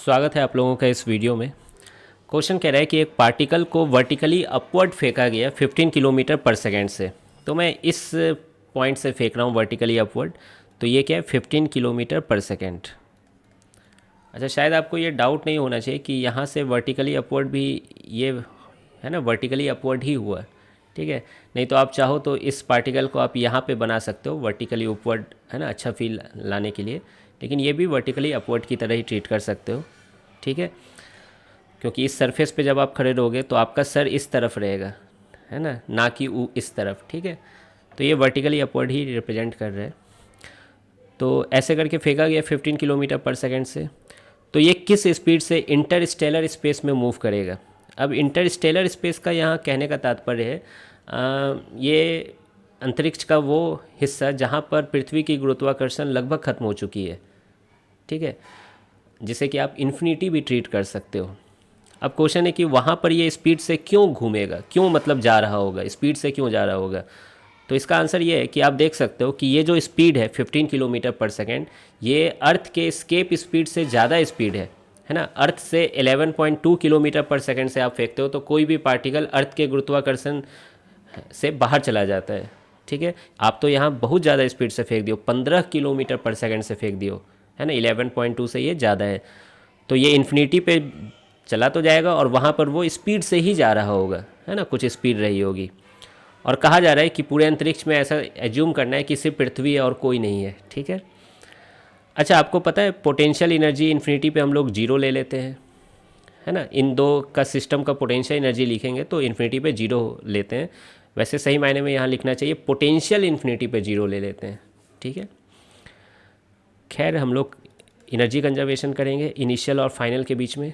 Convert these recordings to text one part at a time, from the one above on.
स्वागत है आप लोगों का इस वीडियो में। क्वेश्चन कह रहा है कि एक पार्टिकल को वर्टिकली अपवर्ड फेंका गया 15 किलोमीटर पर सेकेंड से। तो मैं इस पॉइंट से फेंक रहा हूँ वर्टिकली अपवर्ड, तो ये क्या है 15 किलोमीटर पर सेकेंड। अच्छा, शायद आपको ये डाउट नहीं होना चाहिए कि यहाँ से वर्टिकली अपवर्ड भी ये है ना, वर्टिकली अपवर्ड ही हुआ। ठीक है, नहीं तो आप चाहो तो इस पार्टिकल को आप यहाँ पे बना सकते हो वर्टिकली अपवर्ड, है ना, अच्छा फील लाने के लिए। लेकिन ये भी वर्टिकली अपवर्ड की तरह ही ट्रीट कर सकते हो। ठीक है, क्योंकि इस सरफेस पे जब आप खड़े रहोगे तो आपका सर इस तरफ रहेगा, है ना कि इस तरफ। ठीक है, तो ये वर्टिकली अपवर्ड ही रिप्रेजेंट कर रहे हैं। तो ऐसे करके फेंका गया 15 किलोमीटर पर सेकेंड से। तो ये किस स्पीड से इंटरस्टेलर स्पेस में मूव करेगा। अब इंटरस्टेलर स्पेस का यहाँ कहने का तात्पर्य है ये अंतरिक्ष का वो हिस्सा जहाँ पर पृथ्वी की गुरुत्वाकर्षण लगभग ख़त्म हो चुकी है। ठीक है, जिसे कि आप इन्फिनिटी भी ट्रीट कर सकते हो। अब क्वेश्चन है कि वहाँ पर ये स्पीड से क्यों घूमेगा, क्यों मतलब जा रहा होगा, स्पीड से क्यों जा रहा होगा। तो इसका आंसर ये है कि आप देख सकते हो कि ये जो स्पीड है 15 किलोमीटर पर सेकेंड, ये अर्थ के स्केप स्पीड से ज़्यादा स्पीड है ना। अर्थ से 11.2 किलोमीटर पर सेकेंड से आप फेंकते हो तो कोई भी पार्टिकल अर्थ के गुरुत्वाकर्षण से बाहर चला जाता है। ठीक है, आप तो यहाँ बहुत ज़्यादा स्पीड से फेंक दियो, 15 किलोमीटर पर सेकेंड से फेंक दियो, है ना। 11.2 से ये ज़्यादा है, तो ये इन्फिनिटी पे चला तो जाएगा और वहाँ पर वो स्पीड से ही जा रहा होगा, है ना, कुछ स्पीड रही होगी। और कहा जा रहा है कि पूरे अंतरिक्ष में ऐसा एज्यूम करना है कि सिर्फ पृथ्वी है और कोई नहीं है। ठीक है, अच्छा आपको पता है पोटेंशियल एनर्जी इन्फिनिटी पे हम लोग जीरो ले लेते हैं, है ना। इन दो का सिस्टम का पोटेंशियल एनर्जी लिखेंगे तो इन्फिनिटी पे जीरो लेते हैं। वैसे सही मायने में यहाँ लिखना चाहिए पोटेंशियल इन्फिनिटी पे जीरो ले लेते हैं। ठीक है, खैर हम लोग एनर्जी कंजर्वेशन करेंगे इनिशियल और फाइनल के बीच में।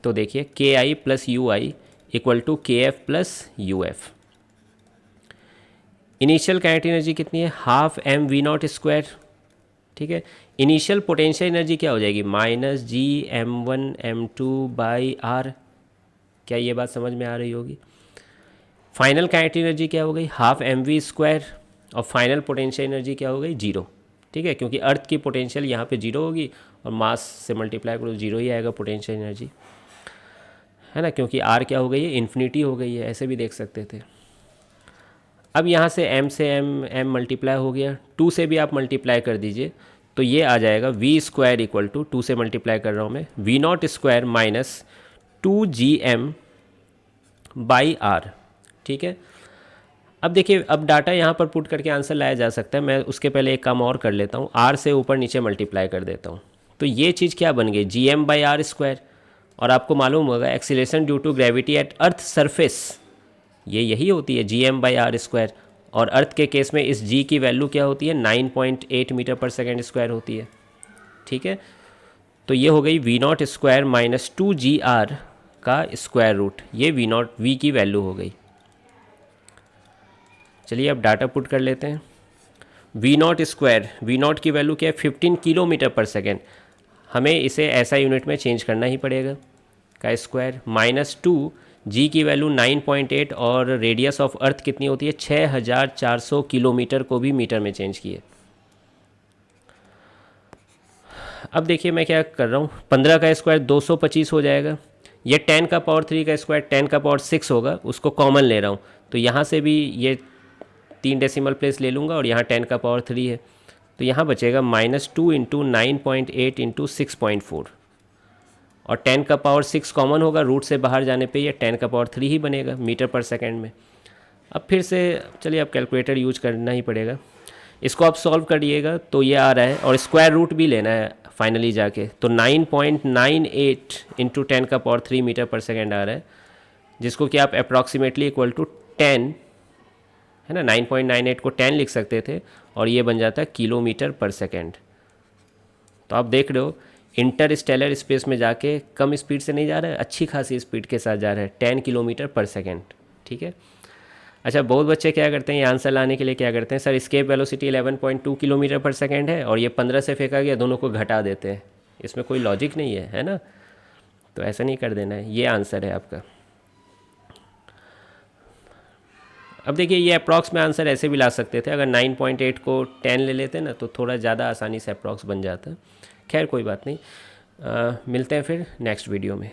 तो देखिए K I plus U I equal to K F plus U F. Initial kinetic energy कितनी है, half M V naught square. ठीक है, इनिशियल पोटेंशियल एनर्जी क्या हो जाएगी, minus G M one M two by R. क्या ये बात समझ में आ रही होगी। फाइनल काइनेटिक एनर्जी क्या हो गई, हाफ एम वी स्क्वायर। और फाइनल पोटेंशियल एनर्जी क्या हो गई, जीरो। ठीक है, क्योंकि अर्थ की पोटेंशियल यहाँ पे जीरो होगी और मास से मल्टीप्लाई करो जीरो ही आएगा पोटेंशियल एनर्जी, है ना, क्योंकि आर क्या हो गई है, इन्फिनिटी हो गई है। ऐसे भी देख सकते थे। अब यहाँ से एम मल्टीप्लाई हो गया, टू से भी आप मल्टीप्लाई कर दीजिए तो ये आ जाएगा V square equal to, to से मल्टीप्लाई कर रहा हूँ मैं, V naught square minus 2gm by R. ठीक है, अब देखिए अब डाटा यहाँ पर पुट करके आंसर लाया जा सकता है। मैं उसके पहले एक काम और कर लेता हूँ, आर से ऊपर नीचे मल्टीप्लाई कर देता हूँ। तो ये चीज़ क्या बन गई, G M by R square. और आपको मालूम होगा acceleration due to gravity at earth surface ये यही होती है G M by R square. और अर्थ के केस में इस जी की वैल्यू क्या होती है, 9.8 मीटर पर सेकेंड स्क्वायर होती है। ठीक है, तो ये हो गई we naught square minus 2gr का स्क्वायर रूट, ये वी नॉट वी की वैल्यू हो गई। चलिए अब डाटा पुट कर लेते हैं। V naught square, V naught की वैल्यू क्या है 15 किलोमीटर पर सेकेंड, हमें इसे ऐसा यूनिट में चेंज करना ही पड़ेगा का स्क्वायर, माइनस 2 जी की वैल्यू 9.8 और रेडियस ऑफ अर्थ कितनी होती है 6400 किलोमीटर को भी मीटर में चेंज किए। अब देखिए मैं क्या कर रहा हूँ, 15 का स्क्वायर 225 हो जाएगा। ये 10 का पावर 3 का स्क्वायर 10 का पावर 6 होगा, उसको कॉमन ले रहा हूँ तो यहाँ से भी ये 3 डेसिमल प्लेस ले लूँगा और यहाँ 10 का पावर 3 है तो यहाँ बचेगा -2 इंटू 9.8 इंटू 6.4 और 10 का पावर 6 कॉमन होगा, रूट से बाहर जाने पे ये 10 का पावर 3 ही बनेगा मीटर पर सेकेंड में। अब फिर से चलिए अब कैलकुलेटर यूज करना ही पड़ेगा। इसको आप सॉल्व करिएगा तो ये आ रहा है और स्क्वायर रूट भी लेना है फाइनली जाके, तो 9.98 इंटू 10 का पावर 3 मीटर पर सेकेंड आ रहा है, जिसको कि आप अप्रॉक्सीमेटली इक्वल टू 10, है ना, 9.98 को 10 लिख सकते थे और ये बन जाता है किलोमीटर पर सेकेंड। तो आप देख रहे हो इंटरस्टेलर स्पेस में जाके कम स्पीड से नहीं जा रहा है, अच्छी खासी स्पीड के साथ जा रहा है, 10 किलोमीटर पर सेकेंड। ठीक है, अच्छा बहुत बच्चे क्या करते हैं, ये आंसर लाने के लिए क्या करते हैं, सर स्केप वेलोसिटी 11.2 किलोमीटर पर सेकेंड है और ये 15 से फेंका गया, दोनों को घटा देते हैं। इसमें कोई लॉजिक नहीं है ना, तो ऐसा नहीं कर देना है। ये आंसर है आपका। अब देखिए ये अप्रॉक्स में आंसर ऐसे भी ला सकते थे, अगर 9.8 को 10 ले लेते ना तो थोड़ा ज़्यादा आसानी से अप्रॉक्स बन जाता। खैर कोई बात नहीं। मिलते हैं फिर नेक्स्ट वीडियो में।